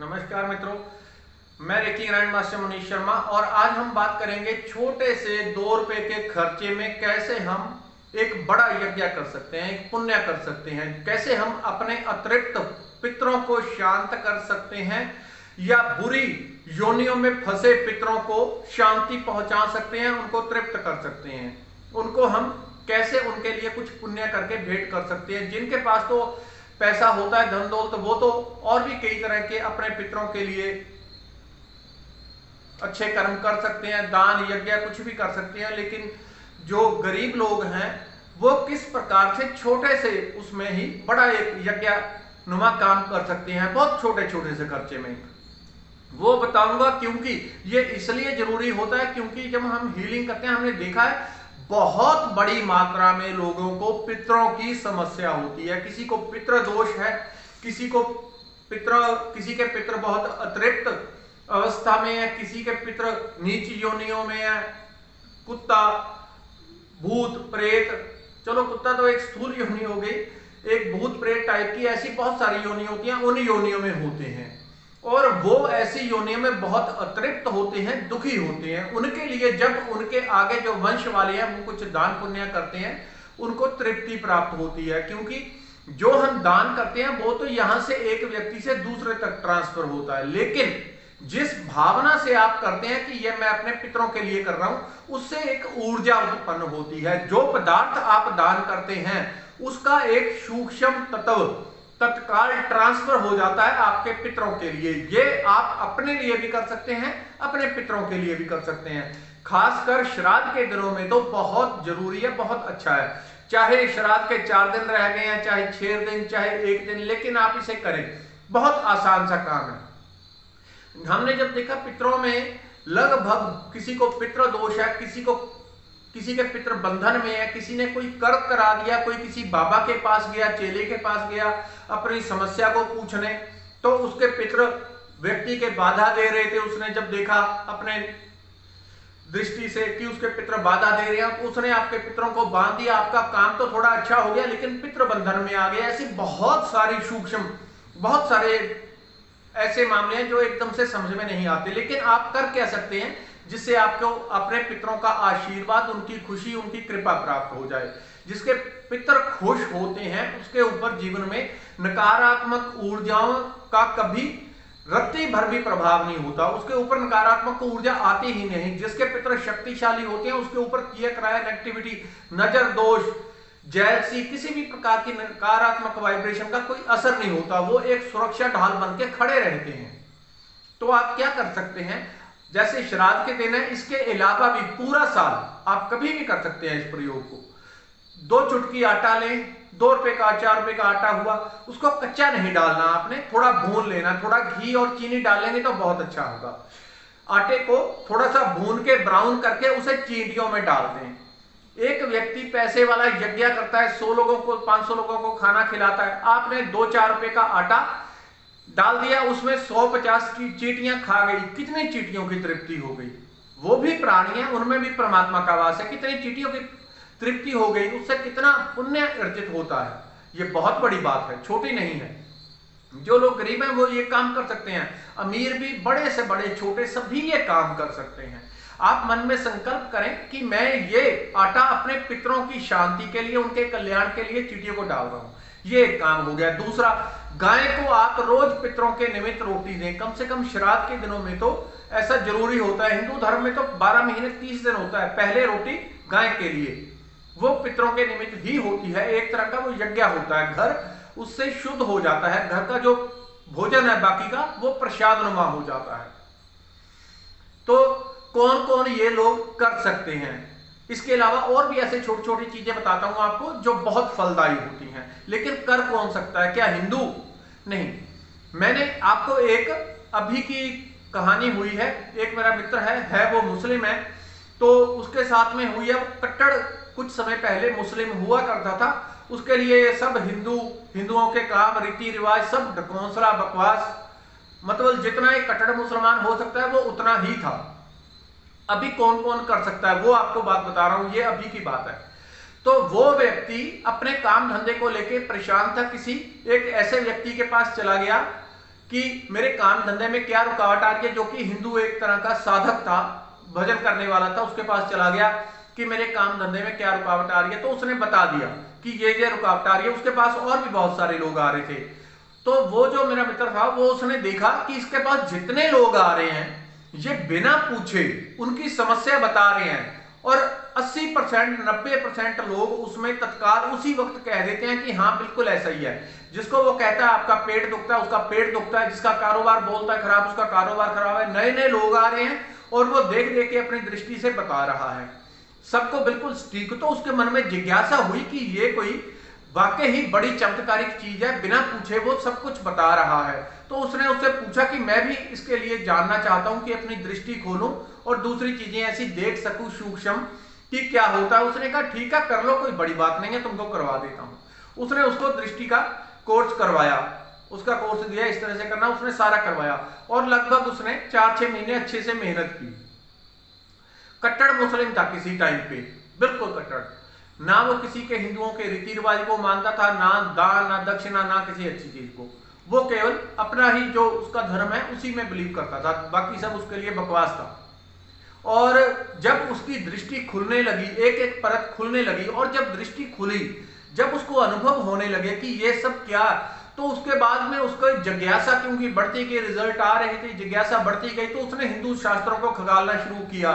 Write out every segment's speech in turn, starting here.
नमस्कार मित्रों, मैं reiki grand master Manish Sharma और आज हम बात करेंगे छोटे से 2 रुपए के खर्चे में कैसे हम एक बड़ा यज्ञ कर सकते हैं, एक पुण्य कर सकते हैं, कैसे हम अपने अतिरिक्त पितरों को शांत कर सकते हैं या बुरी योनियों में फंसे पितरों को शांति पहुंचा सकते हैं, उनको तृप्त कर सकते हैं, उनको हम कैसे उनके लिए कुछ पुण्य करके भेंट कर सकते हैं। जिनके पास तो पैसा होता है, धन दौलत, वो तो और भी कई तरह के अपने पितरों के लिए अच्छे कर्म कर सकते हैं, दान यज्ञ कुछ भी कर सकते हैं। लेकिन जो गरीब लोग हैं वो किस प्रकार से छोटे से उसमें ही बड़ा एक यज्ञ नुमा काम कर सकते हैं, बहुत छोटे छोटे से खर्चे में, वो बताऊंगा। क्योंकि ये इसलिए जरूरी होता है क्योंकि जब हम हीलिंग करते हैं हमने देखा है बहुत बड़ी मात्रा में लोगों को पितरों की समस्या होती है। किसी को पितृ दोष है, किसी के पितृ बहुत अतिरिक्त अवस्था में है, किसी के पितृ नीच योनियों में है, कुत्ता, भूत, प्रेत, चलो कुत्ता तो एक स्थूल योनि हो गई, एक भूत प्रेत टाइप की ऐसी बहुत सारी योनि होती हैं, उन योनियों में होते हैं और वो ऐसी योनियों में बहुत अतृप्त होते हैं, दुखी होते हैं। उनके लिए जब उनके आगे जो वंश वाले हैं वो कुछ दान पुण्य करते हैं, उनको तृप्ति प्राप्त होती है। क्योंकि जो हम दान करते हैं वो तो यहां से एक व्यक्ति से दूसरे तक ट्रांसफर होता है, लेकिन जिस भावना से आप करते हैं कि ये मैं अपने पितरों के लिए कर रहा हूं, उससे एक ऊर्जा उत्पन्न होती है। जो पदार्थ आप दान करते हैं उसका एक सूक्ष्म तत्व तत्काल ट्रांसफर हो जाता है आपके पितरों के लिए। ये आप अपने लिए भी कर सकते हैं, अपने पितरों के लिए भी कर सकते हैं। खासकर श्राद्ध के दिनों में तो बहुत जरूरी है, बहुत अच्छा है। चाहे श्राद्ध के 4 दिन रह गए हैं, चाहे 6 दिन, चाहे 1 दिन, लेकिन आप इसे करें, बहुत आसान सा काम है। हमने जब देखा पितरों में लगभग किसी को पितृ दोष है, किसी के पितृ बंधन में है, किसी ने कोई कर्म करा दिया, कोई किसी बाबा के पास गया, चेले के पास गया अपनी समस्या को पूछने, तो उसके पितृ व्यक्ति के बाधा दे रहे थे। उसने जब देखा अपने दृष्टि से कि उसके पितृ बाधा दे रहे हैं, तो उसने आपके पितरों को बांध दिया। आपका काम तो थोड़ा अच्छा हो गया लेकिन पितृ बंधन में आ गया। ऐसी बहुत सारी सूक्ष्म, बहुत सारे ऐसे मामले हैं जो एकदम से समझ में नहीं आते, लेकिन आप कर क्या सकते हैं जिससे आपको अपने पितरों का आशीर्वाद, उनकी खुशी, उनकी कृपा प्राप्त हो जाए। जिसके पितर खुश होते हैं उसके ऊपर जीवन में नकारात्मक ऊर्जाओं का कभी रत्ती भर भी प्रभाव नहीं होता, उसके ऊपर नकारात्मक ऊर्जा आती ही नहीं। जिसके पितर शक्तिशाली होते हैं उसके ऊपर किया कराया नेगेटिविटी, नजर दोष, जेलसी, किसी भी प्रकार की नकारात्मक वाइब्रेशन का कोई असर नहीं होता। वो एक सुरक्षा ढाल बन के खड़े रहते हैं। तो आप क्या कर सकते हैं, जैसे श्राद्ध के दिन है, इसके अलावा भी पूरा साल आप कभी भी कर सकते हैं इस प्रयोग को। 2 चुटकी आटा लें, 2 रुपए का, 4 रुपए का आटा हुआ, उसको कच्चा नहीं डालना, आपने थोड़ा भून लेना, थोड़ा घी और चीनी डालेंगे तो बहुत अच्छा होगा। आटे को थोड़ा सा भून के ब्राउन करके उसे चींटियों में डाल दें। एक व्यक्ति पैसे वाला यज्ञ करता है, 100 लोगों को, 500 लोगों को खाना खिलाता है। आपने 2-4 रुपए का आटा डाल दिया, उसमें 150 की चींटियां खा गई, कितनी चींटियों की तृप्ति हो गई। वो भी प्राणी है, उनमें भी परमात्मा का वास है, कितनी चींटियों की तृप्ति हो गई, उससे कितना पुण्य अर्जित होता है। ये बहुत बड़ी बात है, छोटी नहीं है। जो लोग गरीब हैं वो ये काम कर सकते हैं, अमीर भी, बड़े से बड़े, छोटे सभी ये काम कर सकते हैं। आप मन में संकल्प करें कि मैं ये आटा अपने पितरों की शांति के लिए, उनके कल्याण के लिए चींटियों को डाल रहा हूं, ये एक काम हो गया। दूसरा, गाय को आप रोज पितरों के निमित्त रोटी दें, कम से कम श्राद्ध के दिनों में तो ऐसा जरूरी होता है। हिंदू धर्म में तो 12 महीने 30 दिन होता है, पहले रोटी गाय के लिए, वो पितरों के निमित्त ही होती है। एक तरह का वो यज्ञ होता है, घर उससे शुद्ध हो जाता है, घर का जो भोजन है बाकी का वो प्रसाद नुमा हो जाता है। तो कौन कौन ये लोग कर सकते हैं। इसके अलावा और भी ऐसे छोटी छोटी चीजें बताता हूं आपको जो बहुत फलदायी होती हैं, लेकिन कर कौन सकता है, क्या हिंदू? नहीं। मैंने आपको एक अभी की कहानी हुई है, एक मेरा मित्र है वो मुस्लिम है, तो उसके साथ में हुई है, कट्टर कुछ समय पहले मुस्लिम हुआ करता था। उसके लिए सब हिंदुओं के काम, रीति रिवाज सब ढकोसला, बकवास, मतलब जितना एक कट्टर मुसलमान हो सकता है वो उतना ही था। अभी कौन कौन कर सकता है वो आपको बात बता रहा हूं, ये अभी की बात है। तो वो व्यक्ति अपने काम धंधे को लेकर परेशान था, किसी एक ऐसे व्यक्ति के पास चला गया कि मेरे काम धंधे में क्या रुकावट आ रही है। जो कि हिंदू एक तरह का साधक था, भजन करने वाला था, उसके पास चला गया कि मेरे काम धंधे में क्या रुकावट आ रही है। तो उसने बता दिया कि ये रुकावट आ रही है। उसके पास और भी बहुत सारे लोग आ रहे थे। तो वो जो मेरा मित्र था, वो उसने देखा कि इसके पास जितने लोग आ रहे हैं ये बिना पूछे उनकी समस्या बता रहे हैं, और 80% 90% लोग उसमें तत्काल उसी वक्त कह देते हैं कि हाँ बिल्कुल ऐसा ही है। जिसको वो कहता है आपका पेट दुखता है, उसका पेट दुखता है। जिसका कारोबार बोलता है खराब, उसका कारोबार खराब है। नए नए लोग आ रहे हैं और वो देख देख के अपनी दृष्टि से बता रहा है सबको बिल्कुल ठीक। तो उसके मन में जिज्ञासा हुई कि ये कोई वाकई ही बड़ी चमत्कारिक चीज है, बिना पूछे वो सब कुछ बता रहा है। तो उसने उससे पूछा कि मैं भी इसके लिए जानना चाहता हूं कि अपनी दृष्टि खोलूं और दूसरी चीजें ऐसी देख सकूं सूक्ष्म कि क्या होता है। उसने कहा ठीक है कर लो, कोई बड़ी बात नहीं है, तुमको करवा देता हूं। उसने उसको दृष्टि का कोर्स करवाया, उसका कोर्स दिया इस तरह से करना, उसने सारा करवाया और लगभग उसने 4-6 महीने अच्छे से मेहनत की। कट्टर मुस्लिम था किसी टाइम पे, बिल्कुल कट्टर। ना वो किसी के हिंदुओं के रीति रिवाज को मानता था, ना दान ना दक्षिणा ना किसी अच्छी चीज को। वो केवल अपना ही जो उसका धर्म है उसी में बिलीव करता था, बाकी सब उसके लिए बकवास था। और जब उसकी दृष्टि खुलने लगी, एक एक परत खुलने लगी, और जब दृष्टि खुली, जब उसको अनुभव होने लगे कि ये सब क्या, तो उसके बाद में उसको जिज्ञासा क्योंकि बढ़ती गई, रिजल्ट आ रहे थे, जिज्ञासा बढ़ती गई, तो उसने हिंदू शास्त्रों को खंगालना शुरू किया।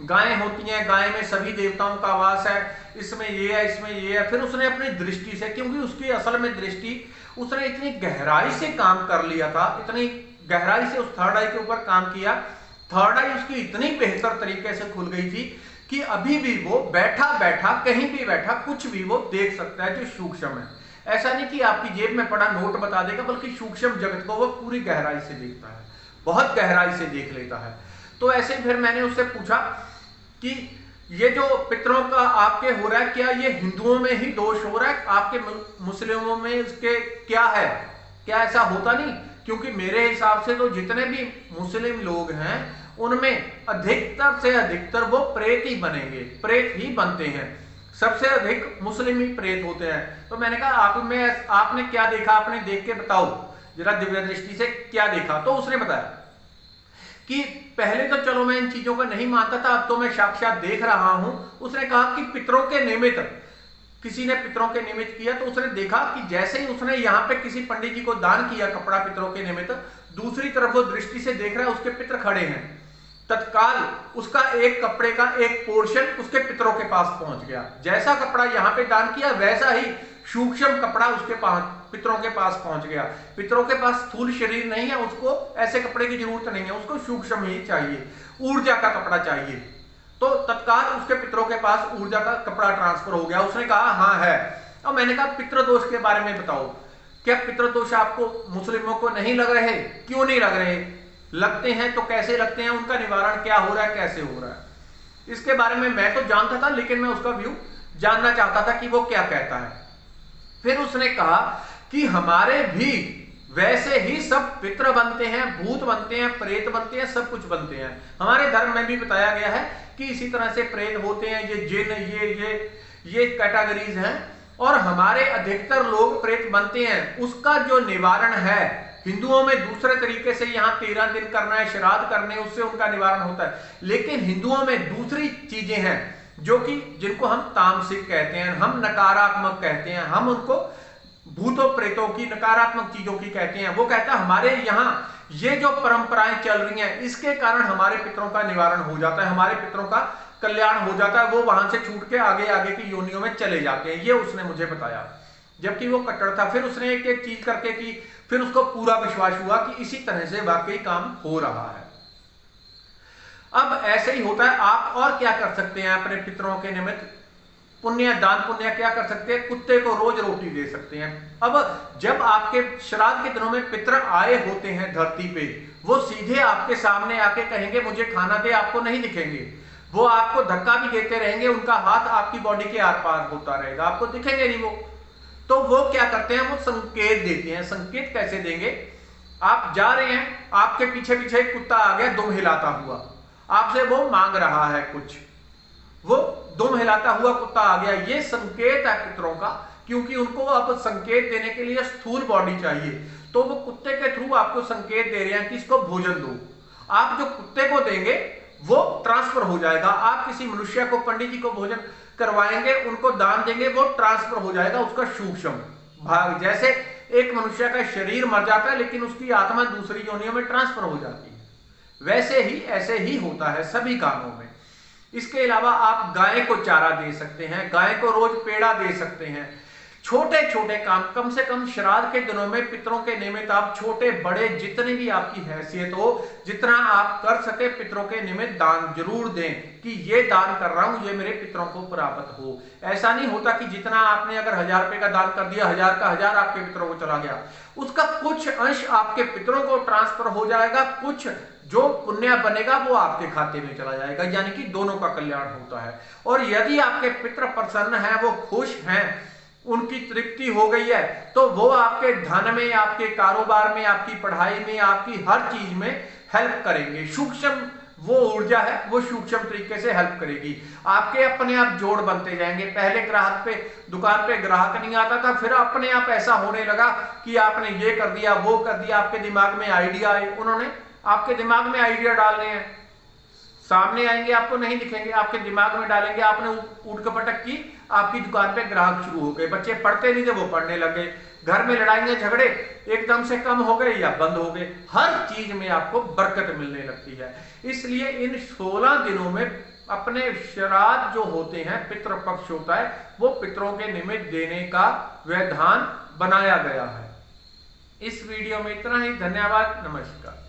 गायें होती हैं, गाय में सभी देवताओं का वास है, इसमें ये है, इसमें ये है। फिर उसने अपनी दृष्टि से, क्योंकि उसकी असल में दृष्टि, उसने इतनी गहराई से काम कर लिया था, इतनी गहराई से उस थर्ड आई के ऊपर काम किया, थर्ड आई उसकी इतनी बेहतर तरीके से खुल गई थी कि अभी भी वो बैठा बैठा, कहीं भी बैठा, कुछ भी वो देख सकता है जो सूक्ष्म है। ऐसा नहीं कि आपकी जेब में पड़ा नोट बता देगा, बल्कि सूक्ष्म जगत को वो पूरी गहराई से देखता है, बहुत गहराई से देख लेता है। तो ऐसे फिर मैंने उससे पूछा कि ये जो पितरों का आपके हो रहा है, क्या ये हिंदुओं में ही दोष हो रहा है, आपके मुस्लिमों में इसके क्या है, क्या ऐसा होता नहीं? क्योंकि मेरे हिसाब से तो जितने भी मुस्लिम लोग हैं उनमें अधिकतर से अधिकतर वो प्रेत ही बनेंगे, प्रेत ही बनते हैं, सबसे अधिक मुस्लिम ही प्रेत होते हैं। तो मैंने कहा आप में आपने क्या देखा, आपने देख के बताओ जरा दिव्य दृष्टि से क्या देखा। तो उसने बताया कि पहले तो चलो मैं इन चीजों को नहीं मानता था, अब तो मैं साक्षात देख रहा हूं। उसने कहा कि पितरों के निमित्त, किसी ने पितरों के निमित्त किया, तो उसने देखा कि जैसे ही उसने यहाँ पे किसी पंडित जी को दान किया कपड़ा पितरों के निमित्त, दूसरी तरफ वो दृष्टि से देख रहा है, उसके पितर खड़े हैं, तत्काल उसका एक कपड़े का एक पोर्शन उसके पितरों के पास पहुंच गया। जैसा कपड़ा यहाँ पे दान किया वैसा ही सूक्ष्म कपड़ा उसके पास, पितरों के पास पहुंच गया। पितरों के पास स्थूल शरीर नहीं है, उसको ऐसे कपड़े की जरूरत नहीं है, उसको सूक्ष्म ही चाहिए, ऊर्जा का कपड़ा चाहिए। तो तत्काल उसके पितरों के पास ऊर्जा का कपड़ा ट्रांसफर हो गया। उसने कहा हाँ है। और मैंने कहा पितृदोष के बारे में बताओ, क्या पितृदोष आपको मुस्लिमों को नहीं लग रहे? क्यों नहीं लग रहे? लगते हैं तो कैसे लगते हैं, उनका निवारण क्या हो रहा है, कैसे हो रहा है? इसके बारे में मैं तो जानता था, लेकिन मैं उसका व्यू जानना चाहता था कि वो क्या कहता है। फिर उसने कहा कि हमारे भी वैसे ही सब पितृ बनते हैं, भूत बनते हैं, प्रेत बनते हैं, सब कुछ बनते हैं। हमारे धर्म में भी बताया गया है कि इसी तरह से प्रेत होते हैं, ये जिन, ये कैटेगरीज हैं, और हमारे अधिकतर लोग प्रेत बनते हैं। उसका जो निवारण है, हिंदुओं में दूसरे तरीके से यहाँ 13 दिन करना है, श्राद्ध करने, उससे उनका निवारण होता है। लेकिन हिंदुओं में दूसरी चीजें हैं जो कि जिनको हम तामसिक कहते हैं, हम नकारात्मक कहते हैं, हम उनको भूतों प्रेतों की, नकारात्मक चीजों की कहते हैं। वो कहता है हमारे यहाँ ये जो परंपराएं चल रही हैं, इसके कारण हमारे पितरों का निवारण हो जाता है, हमारे पितरों का कल्याण हो जाता है, वो वहां से छूट के आगे आगे की योनियों में चले जाते हैं। ये उसने मुझे बताया, जबकि वो कट्टर था। फिर उसने एक एक चीज करके की, फिर उसको पूरा विश्वास हुआ कि इसी तरह से वाकई काम हो रहा है। अब ऐसे ही होता है। आप और क्या कर सकते हैं अपने पितरों के निमित्त? पुण्य, दान पुण्य क्या कर सकते हैं? कुत्ते को रोज रोटी दे सकते हैं। अब जब आपके श्राद्ध के दिनों में पितर आए होते हैं धरती पे, वो सीधे आपके सामने आके कहेंगे मुझे खाना दे, आपको नहीं दिखेंगे। वो आपको धक्का भी देते रहेंगे, उनका हाथ आपकी बॉडी के आर पार होता रहेगा, आपको दिखेंगे नहीं वो। तो वो क्या करते हैं? वो संकेत देते हैं। संकेत कैसे देंगे? आप जा रहे हैं, आपके पीछे पीछे एक कुत्ता आ गया दुम हिलाता हुआ, आपसे वो मांग रहा है कुछ, वो दुम हिलाता हुआ कुत्ता आ गया। ये संकेत है पितरों का, क्योंकि उनको अब संकेत देने के लिए स्थूल बॉडी चाहिए। तो वो कुत्ते के थ्रू आपको संकेत दे रहे हैं कि इसको भोजन दो। आप जो कुत्ते को देंगे वो ट्रांसफर हो जाएगा। आप किसी मनुष्य को, पंडित जी को भोजन करवाएंगे, उनको दान देंगे, वो ट्रांसफर हो जाएगा उसका सूक्ष्म भाग। जैसे एक मनुष्य का शरीर मर जाता है लेकिन उसकी आत्मा दूसरी योनियों में ट्रांसफर हो जाती है, वैसे ही ऐसे ही होता है सभी कामों में। इसके अलावा आप गाय को चारा दे सकते हैं, गाय को रोज पेड़ा दे सकते हैं। छोटे छोटे काम, कम से कम श्राद्ध के दिनों में पितरों के निमित्त आप छोटे बड़े जितने भी आपकी हैसियत हो, जितना आप कर सके पितरों के निमित्त दान जरूर दें कि ये दान कर रहा हूं, ये मेरे पितरों को प्राप्त हो। ऐसा नहीं होता कि जितना आपने अगर 1000 रुपए का दान कर दिया, 1000 का 1000 आपके पितरों को चला गया, उसका कुछ अंश आपके पितरों को ट्रांसफर हो जाएगा, कुछ जो पुण्य बनेगा वो आपके खाते में चला जाएगा, यानी कि दोनों का कल्याण होता है। और यदि आपके पितृ प्रसन्न हैं, वो खुश हैं, उनकी तृप्ति हो गई है, तो वो आपके धन में, आपके कारोबार में, आपकी पढ़ाई में, आपकी हर चीज में हेल्प करेंगे। सूक्ष्म वो ऊर्जा है, वो सूक्ष्म तरीके से हेल्प करेगी। आपके अपने आप जोड़ बनते जाएंगे। पहले ग्राहक पे, दुकान पे ग्राहक नहीं आता था, फिर अपने आप ऐसा होने लगा कि आपने ये कर दिया, वो कर दिया, आपके दिमाग में आइडिया आए। उन्होंने आपके दिमाग में आइडिया डालने हैं, सामने आएंगे, आपको नहीं दिखेंगे, आपके दिमाग में डालेंगे। आपने उठ पटक की, आपकी दुकान पे ग्राहक शुरू हो गए। बच्चे पढ़ते नहीं थे, वो पढ़ने लग गए। घर में लड़ाइयां झगड़े एकदम से कम हो गए या बंद हो गए। हर चीज में आपको बरकत मिलने लगती है। इसलिए इन 16 दिनों में अपने श्राद्ध जो होते हैं, पितृपक्ष होता है, वो पितरों के निमित्त देने का विधान बनाया गया है। इस वीडियो में इतना ही। धन्यवाद, नमस्कार।